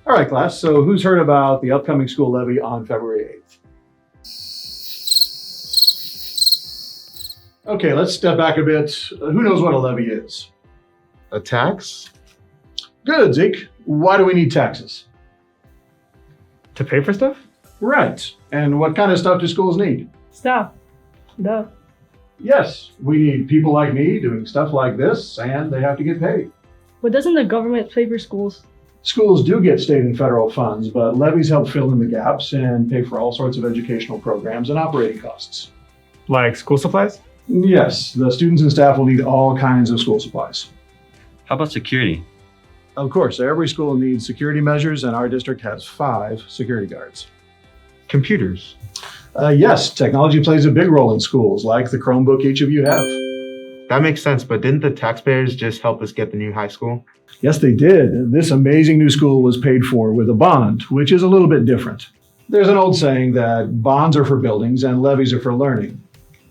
All right, class. So who's heard about the upcoming school levy on February 8th? Okay, let's step back a bit. Who knows what a levy is? A tax? Good, Zeke. Why do we need taxes? To pay for stuff? Right. And what kind of stuff do schools need? Stop. Duh. Yes, we need people like me doing stuff like this, and they have to get paid. But doesn't the government pay for schools? Schools do get state and federal funds, but levies help fill in the gaps and pay for all sorts of educational programs and operating costs. Like school supplies? Yes, the students and staff will need all kinds of school supplies. How about security? Of course, every school needs security measures, and our district has 5 security guards. Computers? Yes, technology plays a big role in schools, like the Chromebook each of you have. That makes sense, but didn't the taxpayers just help us get the new high school? Yes, they did. This amazing new school was paid for with a bond, which is a little bit different. There's an old saying that bonds are for buildings and levies are for learning.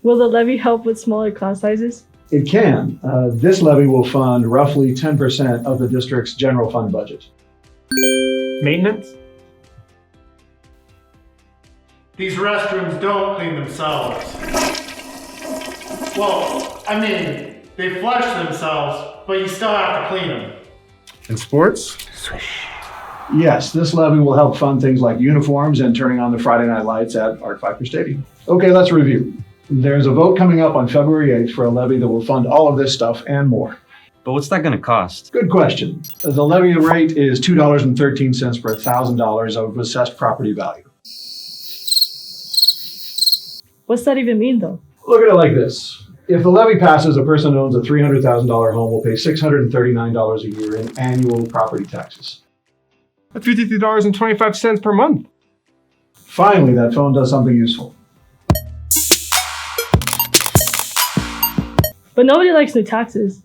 Will the levy help with smaller class sizes? It can. This levy will fund roughly 10% of the district's general fund budget. Maintenance? These restrooms don't clean themselves. Well, I mean, they flush themselves, but you still have to clean them. In sports? Yes, this levy will help fund things like uniforms and turning on the Friday night lights at Art Pfeiffer Stadium. Okay, let's review. There's a vote coming up on February 8th for a levy that will fund all of this stuff and more. But what's that going to cost? Good question. The levy rate is $2.13 per $1,000 of assessed property value. What's that even mean, though? Look at it like this. If the levy passes, a person who owns a $300,000 home will pay $639 a year in annual property taxes. That's $53.25 per month. Finally, that phone does something useful. But nobody likes new taxes.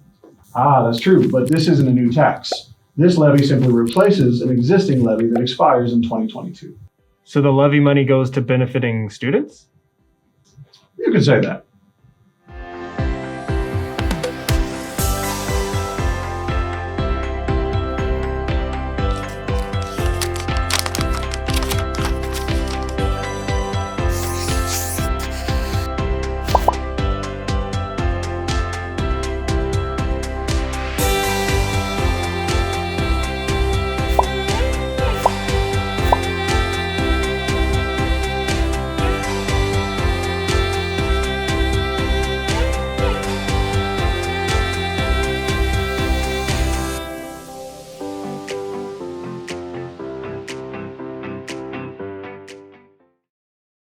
Ah, that's true, but this isn't a new tax. This levy simply replaces an existing levy that expires in 2022. So the levy money goes to benefiting students? You could say that.